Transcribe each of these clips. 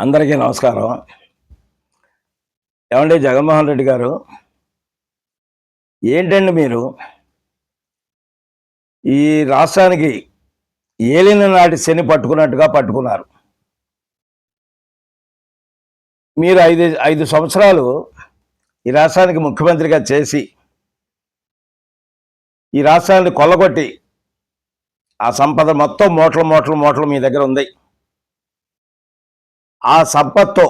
అందరికీ నమస్కారం. ఏమండి జగన్మోహన్ రెడ్డి గారు, ఏంటండి మీరు ఈ రాష్ట్రానికి ఏలిన నాటి శని పట్టుకున్నట్టుగా పట్టుకున్నారు. మీరు ఐదు సంవత్సరాలు ఈ రాష్ట్రానికి ముఖ్యమంత్రిగా చేసి ఈ రాష్ట్రాన్ని కొల్లగొట్టి ఆ సంపద మొత్తం మూటలు మీ దగ్గర ఉంది. ఆ సంపత్తో,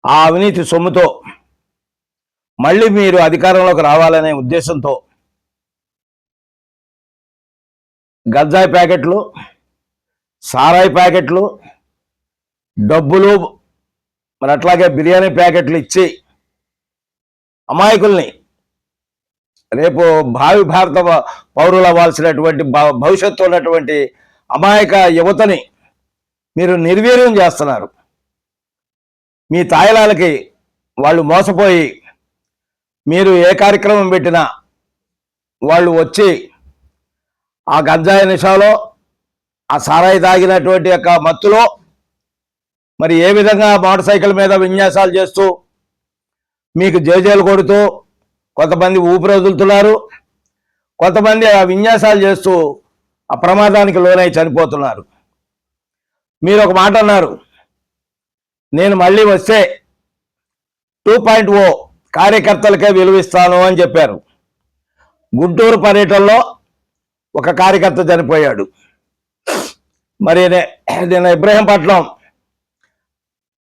ఆ అవినీతి సొమ్ముతో మళ్ళీ మీరు అధికారంలోకి రావాలనే ఉద్దేశంతో గంజాయి ప్యాకెట్లు, సారాయి ప్యాకెట్లు, డబ్బులు, మరి అట్లాగే బిర్యానీ ప్యాకెట్లు ఇచ్చి అమాయకుల్ని, రేపు భావి భారత పౌరులు అవ్వాల్సినటువంటి భవిష్యత్తు ఉన్నటువంటి అమాయక యువతని మీరు నిర్వీర్యం చేస్తున్నారు. మీ తాయిలాలకి వాళ్ళు మోసపోయి మీరు ఏ కార్యక్రమం పెట్టినా వాళ్ళు వచ్చి ఆ గంజాయి నిషాలో, ఆ సారాయి తాగినటువంటి యొక్క మత్తులో మరి ఏ విధంగా మోటార్ సైకిల్ మీద విన్యాసాలు చేస్తూ మీకు జేజేలు కొడుతూ కొంతమంది ఊపిరి వదులుతున్నారు, కొంతమంది ఆ విన్యాసాలు చేస్తూ ఆ ప్రమాదానికి లోనై చనిపోతున్నారు. మీరు ఒక మాట అన్నారు, నేను మళ్ళీ వస్తే 2.0 కార్యకర్తలకే విలువిస్తాను అని చెప్పారు. గుంటూరు పర్యటనలో ఒక కార్యకర్త చనిపోయాడు. మరి నేను ఇబ్రహీంపట్నం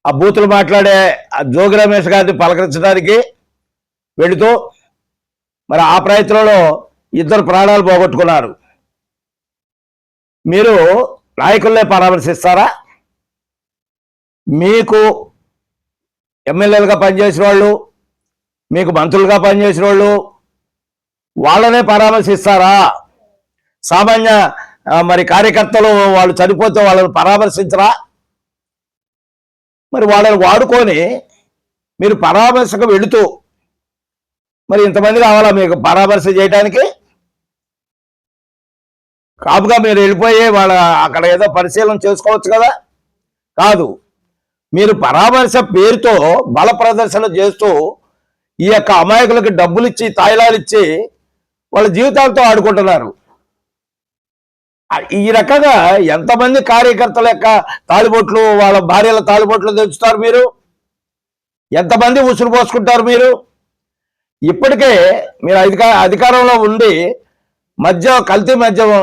ఆ బూతులు మాట్లాడే ఆ జోగి రమేష్ గారిని పలకరించడానికి వెళుతూ మరి ఆ ప్రయత్నంలో 2 ప్రాణాలు పోగొట్టుకున్నారు. మీరు నాయకుల్నే పరామర్శిస్తారా? మీకు ఎమ్మెల్యేలుగా పనిచేసిన వాళ్ళు, మీకు మంత్రులుగా పనిచేసిన వాళ్ళు, వాళ్ళనే పరామర్శిస్తారా? సామాన్య మరి కార్యకర్తలు వాళ్ళు చనిపోతే వాళ్ళని పరామర్శించరా? మరి వాళ్ళని వాడుకొని మీరు పరామర్శకు వెళుతూ మరి ఇంతమంది కావాలా మీకు పరామర్శ చేయడానికి? కాపుగా మీరు వెళ్ళిపోయి వాళ్ళ అక్కడ ఏదో పరిశీలన చేసుకోవచ్చు కదా. కాదు, మీరు పరామర్శ పేరుతో బల ప్రదర్శన చేస్తూ ఈ యొక్క అమాయకులకి డబ్బులు ఇచ్చి, తాయిలాలు ఇచ్చి వాళ్ళ జీవితాలతో ఆడుకుంటున్నారు. ఈ రకంగా ఎంతమంది కార్యకర్తల యొక్క తాళిబొట్లు, వాళ్ళ భార్యల తాళిబొట్లు తెచ్చుతారు మీరు? ఎంతమంది ఉసురు పోసుకుంటారు మీరు? ఇప్పటికే మీరు అధికారంలో ఉండి కల్తీ మద్యం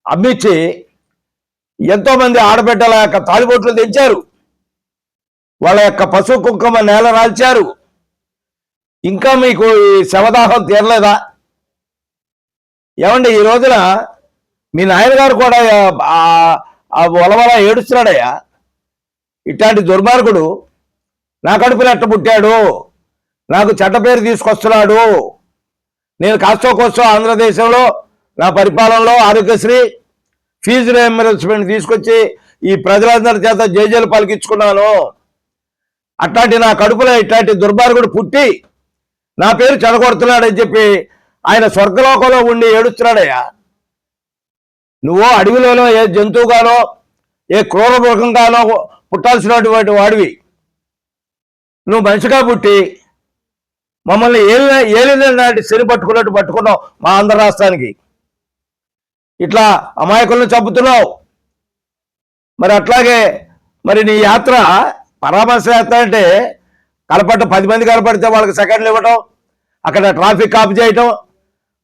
అమ్మించి ఎంతోమంది ఆడబిడ్డల యొక్క తాళిబొట్లు తెచ్చారు, వాళ్ళ యొక్క పశువు కుంకుమ నేల రాల్చారు. ఇంకా మీకు ఈ శవదాహం తీరలేదా? ఏమండి, ఈ రోజున మీ నాయనగారు కూడా వలవల ఏడుస్తున్నాడయ్యా. ఇట్లాంటి దుర్మార్గుడు నా కడుపులో ఎట్ట పుట్టాడు, నాకు చెడ్డ పేరు తీసుకొస్తున్నాడు. నేను కాస్తో కోస్తో ఆంధ్రదేశంలో నా పరిపాలనలో ఆరోగ్యశ్రీ, ఫీజు రీయింబర్స్మెంట్ తీసుకొచ్చి ఈ ప్రజలందరి చేత జేజేలు పలికించుకున్నాను. అట్లాంటి నా కడుపులో ఇట్లాంటి దుర్మార్గుడు పుట్టి నా పేరు చెడగొడుతున్నాడని చెప్పి ఆయన స్వర్గలోకంలో ఉండి ఏడుస్తున్నాడయ్యా. నువ్వు అడవిలోనో ఏ జంతువుగానో, ఏ క్రూర మృగంగానో పుట్టాల్సినటువంటి వాడివి. నువ్వు మనిషిగా పుట్టి మమ్మల్ని ఏలిన నాటి శని పట్టుకున్నట్టు పట్టుకున్నావు మా ఆంధ్ర రాష్ట్రానికి. ఇట్లా అమాయకులను చంపుతున్నావు. మరి అట్లాగే మరి నీ యాత్ర, పరామర్శ యాత్ర అంటే 10 మంది కనపడితే వాళ్ళకి సెకండ్లు ఇవ్వటం, అక్కడ ట్రాఫిక్ ఆఫ్ చేయటం,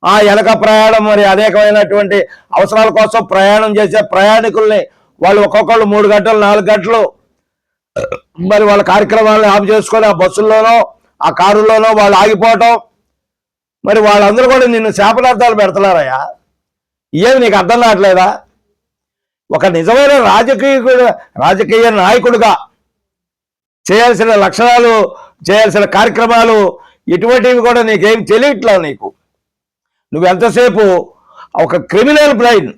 ఆ వెనక ప్రయాణం, మరి అనేకమైనటువంటి అవసరాల కోసం ప్రయాణం చేసే ప్రయాణికుల్ని వాళ్ళు ఒక్కొక్కళ్ళు 3 గంటలు 4 గంటలు మరి వాళ్ళ కార్యక్రమాలను ఆఫ్ చేసుకొని ఆ బస్సుల్లోనో ఆ కారుల్లోనో వాళ్ళు ఆగిపోవటం. మరి వాళ్ళందరూ కూడా నిన్ను శాపనార్థాలు పెడుతున్నారయ్యా. ఏమి నీకు అర్థం కావట్లేదా? ఒక నిజమైన రాజకీయ నాయకుడిగా చేయాల్సిన లక్షణాలు, చేయాల్సిన కార్యక్రమాలు ఇటువంటివి కూడా నీకేం తెలియట్లా. నువ్వు ఎంతసేపు ఒక క్రిమినల్ బ్రెయిన్,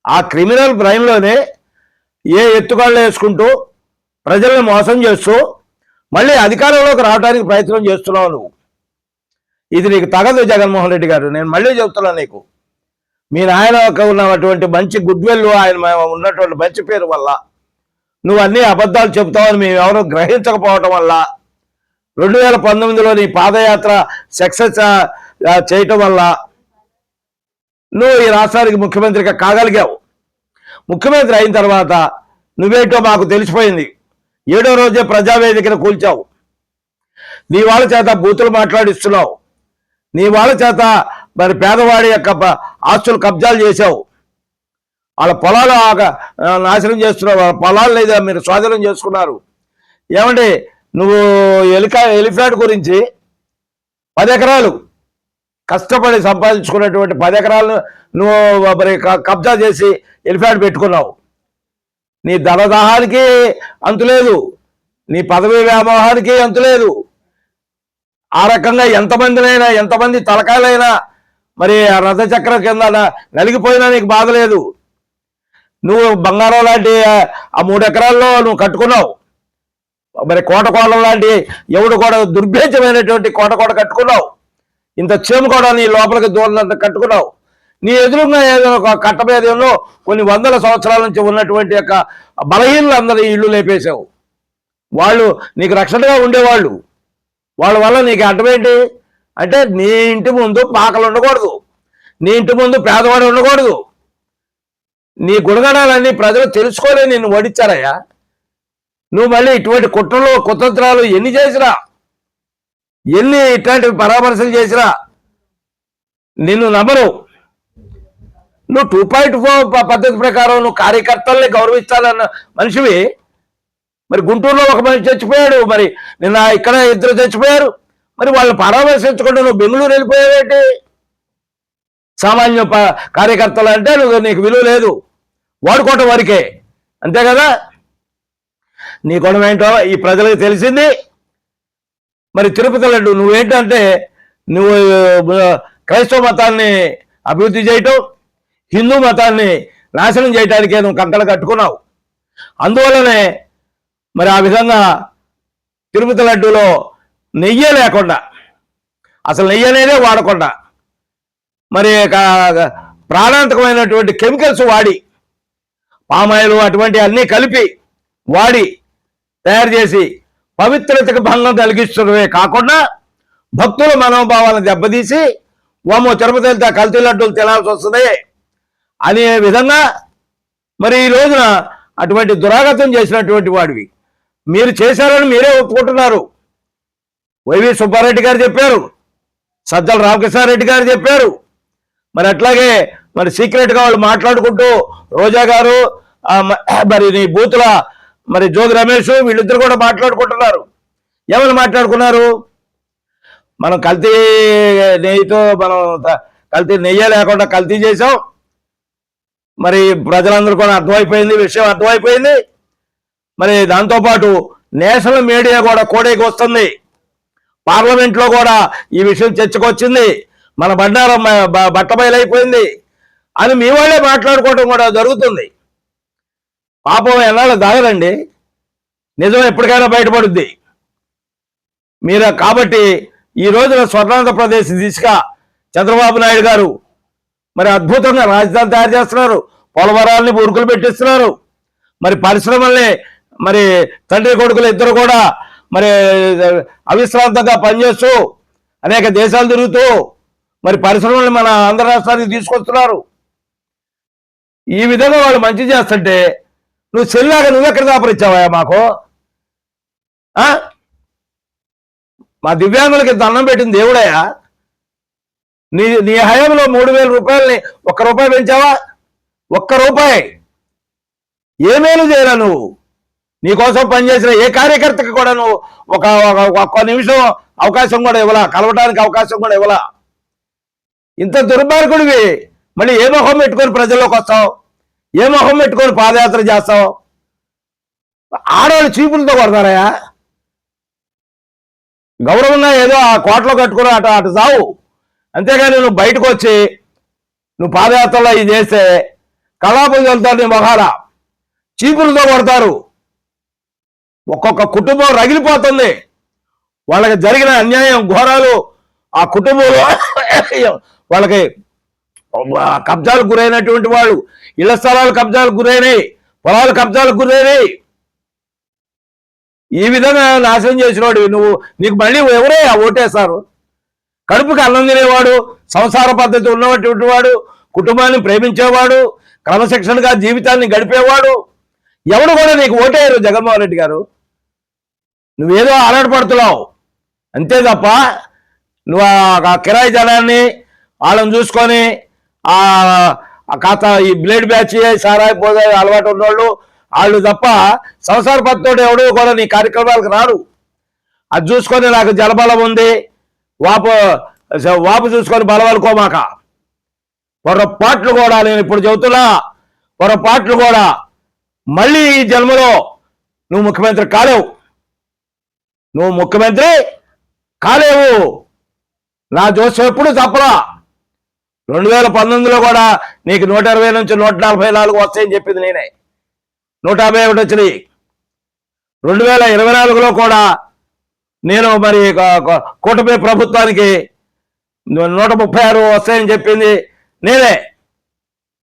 ఆ క్రిమినల్ బ్రెయిన్లోనే ఏ ఎత్తుకాళ్ళు వేసుకుంటూ ప్రజల్ని మోసం చేస్తూ మళ్ళీ అధికారంలోకి రావడానికి ప్రయత్నం చేస్తున్నావు నువ్వు. ఇది నీకు తగదు జగన్మోహన్ రెడ్డి గారు. నేను మళ్ళీ చెప్తున్నాను, నీకు మీ నాయన ఉన్నటువంటి మంచి గుడ్ విల్, ఆయన ఉన్నటువంటి మంచి పేరు వల్ల నువ్వు అన్ని అబద్ధాలు చెబుతావని మేము ఎవరు గ్రహించకపోవటం వల్ల 2019లో నీ పాదయాత్ర సక్సెస్ చేయటం వల్ల నువ్వు ఈ రాష్ట్రానికి ముఖ్యమంత్రిగా కాగలిగావు. ముఖ్యమంత్రి అయిన తర్వాత నువ్వేంటో మాకు తెలిసిపోయింది. 7వ రోజే ప్రజావేదికను కూల్చావు. నీ వాళ్ళ చేత బూతులు మాట్లాడిస్తున్నావు. నీ వాళ్ళ చేత మరి పేదవాడి యొక్క ఆస్తులు కబ్జాలు చేశావు. వాళ్ళ పొలాలు నాశనం చేస్తున్నావు. వాళ్ళ పొలాలు లేదా మీరు స్వాధీనం చేసుకున్నారు. ఏమంటే నువ్వు ఎలిఫెంట్ గురించి 10 ఎకరాలు కష్టపడి సంపాదించుకున్నటువంటి 10 ఎకరాలను నువ్వు మరి కబ్జా చేసి ఎలిఫెంట్ పెట్టుకున్నావు. నీ ధనదాహానికి అంతులేదు, నీ పదవి వ్యామోహానికి అంతులేదు. ఆ రకంగా ఎంతమంది తలకాయలైనా మరి రథచక్రం కింద నలిగిపోయినా నీకు బాధ లేదు. నువ్వు బంగారం లాంటి ఆ 3 ఎకరాల్లో నువ్వు కట్టుకున్నావు. మరి కోటకోటం లాంటి ఎవడు కూడా దుర్భేద్యమైనటువంటి కోట కట్టుకున్నావు. ఇంత చేము కూడా నీ లోపలికి దూరంత కట్టుకున్నావు. నీ ఎదురుగా ఏదో ఒక కట్ట మీద ఏమో కొన్ని వందల సంవత్సరాల నుంచి ఉన్నటువంటి యొక్క బలహీనులందరి ఇళ్ళు లేపేశావు. వాళ్ళు నీకు రక్షణగా ఉండేవాళ్ళు. వాళ్ళ వల్ల నీకు అడ్డమేంటి అంటే నీ ఇంటి ముందు పాకలు ఉండకూడదు, నీ ఇంటి ముందు పేదవాడు ఉండకూడదు. నీ గుణగణాలన్నీ ప్రజలు తెలుసుకోలే నిన్ను ఓడించారయ్యా. నువ్వు మళ్ళీ ఇటువంటి కుట్రలు కుతంత్రాలు ఎన్ని చేసినా, ఎన్ని ఇట్లాంటి పరామర్శలు చేసినా నిన్ను నమ్మరు. నువ్వు 2.4 పద్ధతి ప్రకారం నువ్వు కార్యకర్తల్ని గౌరవిస్తానన్న మనిషివి. మరి గుంటూరులో ఒక మనిషి చచ్చిపోయాడు, మరి నిన్న ఇక్కడ 2 చచ్చిపోయారు. మరి వాళ్ళని పరామర్శించకుండా నువ్వు బెంగళూరు వెళ్ళిపోయావేంటి? సామాన్య కార్యకర్తలు అంటే నీకు విలువ లేదు, వాడుకోవటం వరకే, అంతే కదా. నీ గుణం ఏంటో ఈ ప్రజలకు తెలిసింది. మరి తిరుపతి లడ్డు నువ్వేంటంటే నువ్వు క్రైస్తవ మతాన్ని అభివృద్ధి చేయటం, హిందూ మతాన్ని నాశనం చేయడానికే నువ్వు కంకణ కట్టుకున్నావు. అందువల్లనే మరి ఆ విధంగా తిరుపతి లడ్డూలో నెయ్యే లేకుండా, అసలు నెయ్యి అనేదే వాడకుండా, మరి ప్రాణాంతకమైనటువంటి కెమికల్స్ వాడి, పామాయిల్ అటువంటి అన్నీ కలిపి వాడి తయారు చేసి పవిత్రతకు భంగం కలిగిస్తున్నవే కాకుండా భక్తుల మనోభావాలను దెబ్బతీసి వామో తిరుపతి వెళ్తే కల్తీ లడ్డూలు తినాల్సి వస్తుంది అనే విధంగా మరి ఈ రోజున అటువంటి దురాగతం చేసినటువంటి వాడివి. మీరు చేశారని మీరే ఒప్పుకుంటున్నారు. వైవి సుబ్బారెడ్డి గారు చెప్పారు, సజ్జల రామకృష్ణారెడ్డి గారు చెప్పారు. మరి అట్లాగే మరి సీక్రెట్గా వాళ్ళు మాట్లాడుకుంటూ రోజా గారు మరి నీ బూతుల మరి జోగి రమేష్ వీళ్ళిద్దరు కూడా మాట్లాడుకుంటున్నారు. ఏమని మాట్లాడుకున్నారు? మనం కల్తీ నెయ్యితో కల్తీ నెయ్యే లేకుండా కల్తీ చేసాం. మరి ప్రజలందరూ కూడా అర్థమైపోయింది, విషయం అర్థమైపోయింది. మరి దాంతోపాటు నేషనల్ మీడియా కూడా కోడేకి వస్తుంది, పార్లమెంట్లో కూడా ఈ విషయం చర్చకొచ్చింది, మన బండారం బట్టబయలైపోయింది అని మీ వాళ్ళే మాట్లాడుకోవడం కూడా జరుగుతుంది. పాపం ఎన్నాళ్ళు దాగరండి, నిజం ఎప్పటికైనా బయటపడుద్ది. మీరు కాబట్టి ఈ రోజున స్వర్ణాంధ్రప్రదేశ్ దిశగా చంద్రబాబు నాయుడు గారు మరి అద్భుతంగా రాజధాని తయారు చేస్తున్నారు, పోలవరాల్ని ఉరుకులు పెట్టిస్తున్నారు. మరి పరిశ్రమల్ని మరి తండ్రి కొడుకులు ఇద్దరు కూడా మరి అవిశ్రాంతంగా పనిచేస్తూ అనేక దేశాలు తిరుగుతూ మరి పరిశ్రమల్ని మన ఆంధ్ర రాష్ట్రానికి తీసుకొస్తున్నారు. ఈ విధంగా వాళ్ళు మంచి చేస్తుంటే నువ్వు చెల్లాగా నువ్వెక్కడ దాపరిచ్చావా మాకు? మా దివ్యాంగులకి దండం పెట్టింది దేవుడయా? నీ హయాంలో 3,000 రూపాయలని ₹1 పెంచావా? ₹1 ఏ మేలు చేయరా నువ్వు? నీకోసం పనిచేసిన ఏ కార్యకర్తకి కూడా నువ్వు ఒక్క నిమిషం అవకాశం కూడా ఇవ్వలా, కలవడానికి అవకాశం కూడా ఇవ్వలా. ఇంత దుర్మార్గుడివి మళ్ళీ ఏ మొహం పెట్టుకొని ప్రజల్లోకి వస్తావు? ఏ మొహం పెట్టుకొని పాదయాత్ర చేస్తావు? ఆడవాళ్ళు చీపులతో కొడతారయా? గౌరవంగా ఏదో ఆ కోటలో కట్టుకుని అటు సావు, అంతేగాని నువ్వు బయటకు వచ్చి నువ్వు పాదయాత్రలో ఇది చేస్తే కళాపతి వెళ్తారు, నీ మొహాల చీపులతో కొడతారు. ఒక్కొక్క కుటుంబం రగిలిపోతుంది. వాళ్ళకి జరిగిన అన్యాయం ఘోరాలు, ఆ కుటుంబంలో వాళ్ళకి కబ్జాలకు గురైనటువంటి వాళ్ళు, ఇళ్ల స్థలాలు కబ్జాలకు గురైనాయి, పొలాలు కబ్జాలకు గురైనాయి. ఈ విధంగా నాశనం చేసినవాడు నువ్వు. నీకు మళ్ళీ ఎవరే ఓటేస్తారు? కడుపుకి అన్నం తినేవాడు, సంసార పద్ధతి ఉన్నటువంటి వాడు, కుటుంబాన్ని ప్రేమించేవాడు, క్రమశిక్షణగా జీవితాన్ని గడిపేవాడు ఎవడు కూడా నీకు ఓటేయరు జగన్మోహన్ రెడ్డి గారు. నువ్వేదో ఆరాటపడుతున్నావు అంతే తప్ప నువ్వు ఆ కిరాయి జనాన్ని వాళ్ళని చూసుకొని ఆ కాత ఈ బ్లేడ్ బ్యాచ్ సారాయి పోదా అలవాటు ఉన్నవాళ్ళు వాళ్ళు తప్ప సంసార పద్ధతితో ఎవడో కూడా నీ కార్యక్రమాలకు రారు. అది చూసుకొని నాకు జలబలం ఉంది, వాపు చూసుకొని బలవలుకోమాక. పొరపాట్లు కూడా నేను ఇప్పుడు చెబుతున్నా, పొరపాట్లు కూడా మళ్ళీ ఈ జన్మలో నువ్వు ముఖ్యమంత్రి కాలేవు. నువ్వు ముఖ్యమంత్రి కాలేవు. నా జోస్యం ఎప్పుడు తప్పలా. 2019లో కూడా నీకు 120 నుంచి 144 వస్తాయని చెప్పింది నేనే. 151 వచ్చినాయి. 2024లో కూడా నేను మరి కూటమి ప్రభుత్వానికి 136 వస్తాయని చెప్పింది నేనే.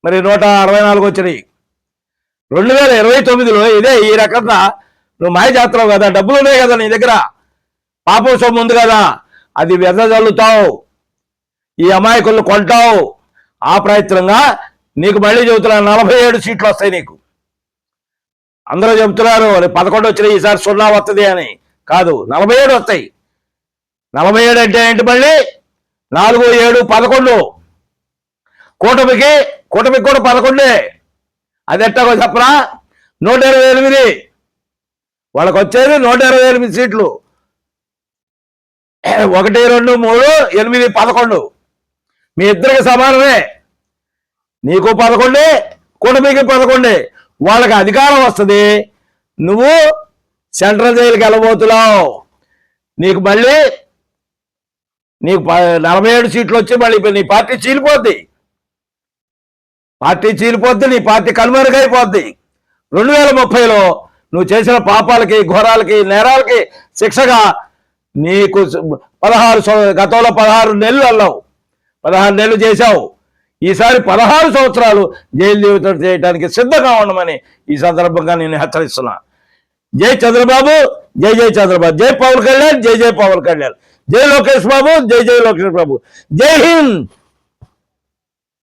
మరి 164 వచ్చినాయి. 2029లో ఇదే ఈ రకంగా నువ్వు మాయ జాతరవు కదా, డబ్బులు ఉన్నాయి కదా నీ దగ్గర, పాపం సొమ్ము ఉంది కదా, అది వెదజల్లుతావు, ఈ అమాయకులను కొంటావు. ఆ ప్రయత్నంగా నీకు మళ్ళీ చెబుతున్నా 47 సీట్లు వస్తాయి నీకు. అందరూ చెబుతున్నారు 11 వచ్చినాయి ఈసారి 0 వస్తుంది అని. కాదు, 47 వస్తాయి. 47 అంటే ఏంటి? మళ్ళీ 4, 7, 11. కూటమికి కూడా 11. అది ఎట్టాగో చెప్పరా? 128. వాళ్ళకి వచ్చేది 128 సీట్లు. 1, 2, 3, 8, 11. మీ ఇద్దరికి సమానమే. నీకు 11, కూటమికి 11. వాళ్ళకి అధికారం వస్తుంది, నువ్వు సెంట్రల్ జైలుకి వెళ్ళబోతున్నావు. నీకు మళ్ళీ 47 సీట్లు వచ్చి మళ్ళీ నీ పార్టీ చీలిపోద్ది. నీ పార్టీ కనుమరుగైపోద్ది. 2030లో నువ్వు చేసిన పాపాలకి, ఘోరాలకి, నేరాలకి శిక్షగా నీకు 16 గతంలో 16 నెలలు అన్నావు, 16 నెలలు చేశావు. ఈసారి 16 సంవత్సరాలు జైలు జీవితం చేయడానికి సిద్ధంగా ఉండమని ఈ సందర్భంగా నేను హెచ్చరిస్తున్నా. జై చంద్రబాబు, జై జై చంద్రబాబు, జై పవన్ కళ్యాణ్, జై జై పవన్ కళ్యాణ్, జై లోకేష్ బాబు, జై జై లోకేష్ బాబు, జై హింద్.